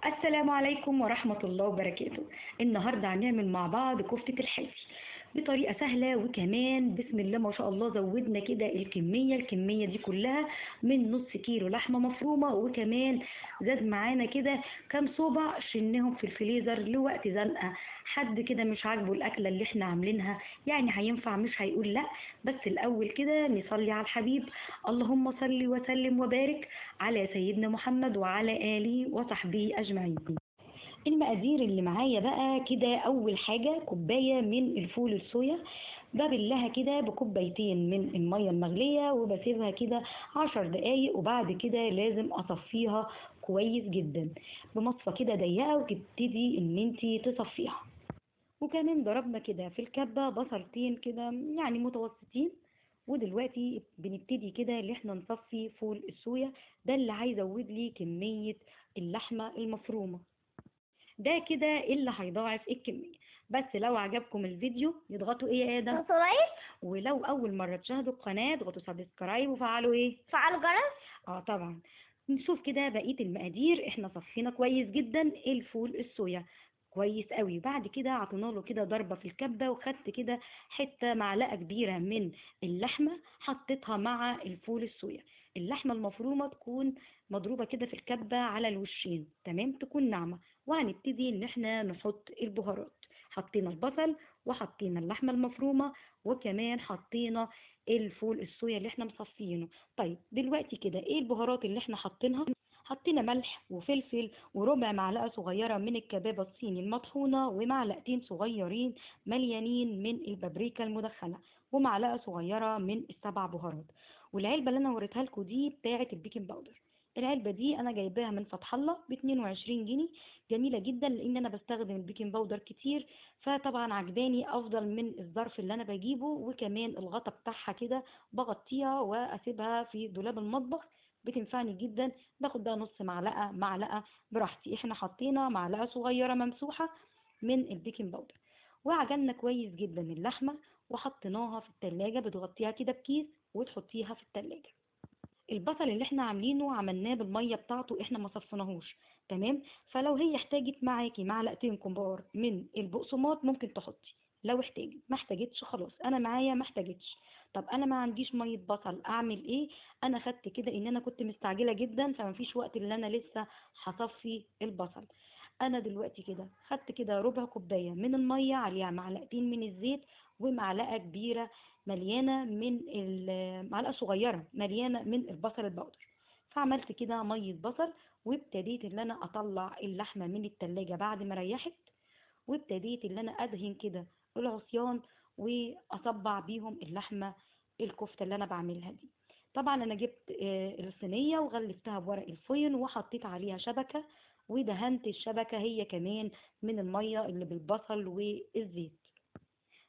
السلام عليكم ورحمة الله وبركاته. النهاردة هنعمل مع بعض كفتة الحلف بطريقة سهلة، وكمان بسم الله ما شاء الله زودنا كده الكمية دي كلها من نص كيلو لحمة مفرومة، وكمان زاد معانا كده كام صوبع شلناهم في الفريزر لوقت زنقة. حد كده مش عاجبه الأكلة اللي احنا عاملينها يعني هينفع مش هيقول لأ. بس الأول كده نصلي على الحبيب. اللهم صل وسلم وبارك على سيدنا محمد وعلى آله وصحبه أجمعين. المقادير اللي معايا بقى كده: أول حاجة كوباية من الفول الصويا، ببلها كده بكوبايتين من المية المغلية وبسيبها كده 10 دقايق، وبعد كده لازم أصفيها كويس جدا بمصفى كده ضيقة، وتبتدي إن انتي تصفيها. وكمان ضربنا كده في الكبة بصلتين كده يعني متوسطين. ودلوقتي بنبتدي كده اللي احنا نصفي فول الصويا، ده اللي هيزود لي كمية اللحمة المفرومة، ده كده اللي هيضاعف الكمية. بس لو عجبكم الفيديو يضغطوا ايه يا ادم؟ لايك. ولو اول مرة تشاهدوا القناة اضغطوا سبسكرايب وفعلوا ايه؟ فعل الجرس. طبعا. نشوف كده بقية المقادير. احنا صفينا كويس جدا الفول الصويا كويس قوي، بعد كده عطينا له كده ضربة في الكبة، وخدت كده حتة معلقة كبيرة من اللحمة حطيتها مع الفول الصويا. اللحمة المفرومة تكون مضروبة كده في الكبة على الوشين، تمام، تكون ناعمة. وهنبتدي ان احنا نحط البهارات. حطينا البصل وحطينا اللحمة المفرومة وكمان حطينا الفول الصويا اللي احنا مصفينه. طيب دلوقتي كده ايه البهارات اللي احنا حاطينها؟ حطينا ملح وفلفل وربع معلقة صغيرة من الكبابة الصيني المطحونة، ومعلقتين صغيرين مليانين من البابريكا المدخنة، ومعلقة صغيرة من السبع بهارات. والعلبة اللي انا وريتها لكم دي بتاعة البيكنج باودر. العلبة دي انا جايباها من فتح الله ب 22 جنيه. جميلة جدا لان انا بستخدم البيكنج باودر كتير، فطبعا عجباني افضل من الظرف اللي انا بجيبه. وكمان الغطا بتاعها كده بغطيها واسيبها في دولاب المطبخ، بتنفعني جدا. باخد بقى نص معلقة معلقة براحتي. احنا حطينا معلقة صغيرة ممسوحة من البيكنج باودر. وعجننا كويس جدا اللحمة وحطيناها في التلاجة، بتغطيها كده بكيس وتحطيها في التلاجة. البصل اللي احنا عاملينه عملناه بالميه بتاعته، احنا ما صفناهوش، تمام. فلو هي احتاجت معاكي معلقتين كبار من البقسماط ممكن تحطي، لو احتاجت. ما احتاجتش خلاص، انا معايا ما احتاجتش. طب انا ما عنديش ميه بصل اعمل ايه؟ انا خدت كده ان انا كنت مستعجله جدا فما فيش وقت ان انا لسه هصفي البصل. انا دلوقتي كده خدت كده ربع كوبايه من الميه عليها معلقتين من الزيت، ومعلقه كبيره مليانه من معلقه صغيره مليانه من البصل البودر. فعملت كده ميه بصل، وابتديت ان انا اطلع اللحمه من التلاجة بعد ما ريحت، وابتديت ان انا ادهن كده العصيان واصبع بيهم اللحمه الكفته اللي انا بعملها دي. طبعا انا جبت الصينيه وغلفتها بورق الفويل وحطيت عليها شبكه، ودهنت الشبكه هي كمان من الميه اللي بالبصل والزيت.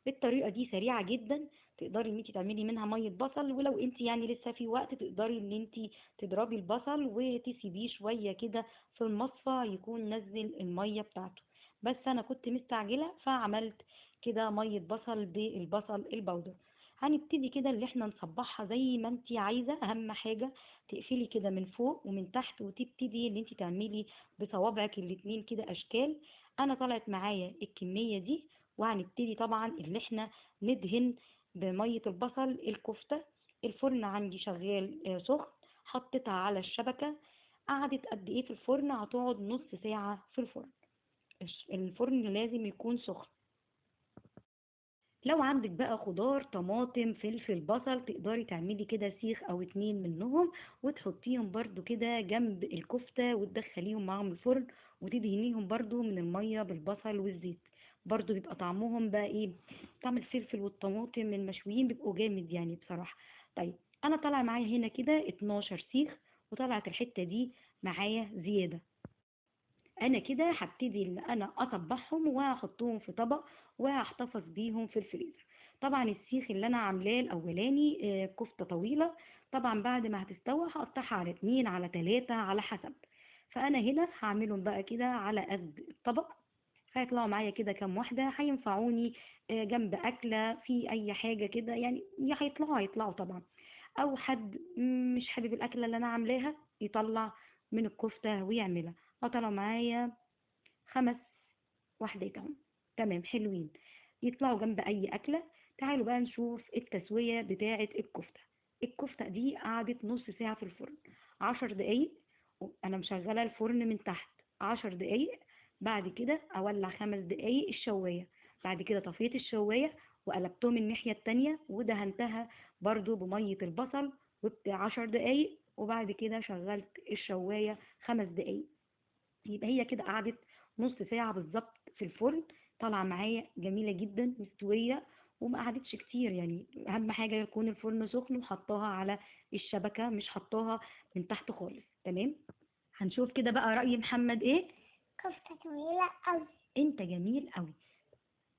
الطريقة دي سريعة جدا، تقدري ان انت تعملي منها مية بصل. ولو انت يعني لسه في وقت تقدري ان انت تضربي البصل وتسيبيه شوية كده في المصفى يكون نزل المية بتاعته. بس انا كنت مستعجلة فعملت كده مية بصل بالبصل البودر. هنبتدي كده اللي احنا نصبحها زي ما انت عايزة. اهم حاجة تقفلي كده من فوق ومن تحت، وتبتدي ان انت تعملي بصوابعك الاتنين كده اشكال. انا طلعت معايا الكمية دي. وهنبتدي طبعا اللي احنا ندهن بمية البصل الكفتة. الفرن عندي شغال سخن، حطيتها على الشبكة. قعدت قد ايه في الفرن؟ هتقعد نص ساعة في الفرن. الفرن لازم يكون سخن. لو عندك بقى خضار طماطم فلفل بصل تقدري تعملي كده سيخ او اتنين منهم وتحطيهم برضو كده جنب الكفتة وتدخليهم معاهم الفرن، وتدهنيهم برضو من المية بالبصل والزيت. برضو بيبقى طعمهم بقى ايه؟ طعم الفلفل والطماطم المشويين بيبقوا جامد يعني بصراحة. طيب انا طالع معايا هنا كده 12 سيخ، وطلعت الحتة دي معايا زيادة. انا كده هبتدي ان انا اطبعهم وهحطهم في طبق وهحتفظ بيهم في الفريزر. طبعا السيخ اللي انا عاملاه الاولاني كفتة طويلة، طبعا بعد ما هتستوي هقطعها على 2 على 3 على حسب. فانا هنا هعملهم بقى كده على قد الطبق. هيطلعوا معايا كده كام واحدة هينفعوني جنب أكلة في أي حاجة كده يعني. يا هيطلعوا طبعا. أو حد مش حابب الأكلة اللي أنا عاملاها يطلع من الكفتة ويعملها. طلعوا معايا 5 وحدات اهو. تمام، حلوين، يطلعوا جنب اي اكله. تعالوا بقى نشوف التسويه بتاعه الكفته. الكفته دي قعدت نص ساعه في الفرن، 10 دقايق. انا مشغله الفرن من تحت 10 دقايق. بعد كده اولع 5 دقايق الشوايه. بعد كده طفيت الشوايه وقلبتهم الناحيه التانية ودهنتها برضو بميه البصل وبتاع 10 دقايق. وبعد كده شغلت الشوايه 5 دقايق. يبقى هي كده قعدت نص ساعة بالظبط في الفرن. طالعة معايا جميلة جدا مستوية، وما قعدتش كتير. يعني أهم حاجة يكون الفرن سخن وحطاها على الشبكة، مش حطاها من تحت خالص. تمام. هنشوف كده بقى رأي محمد ايه. كفتة طويلة أوي. انت جميل قوي.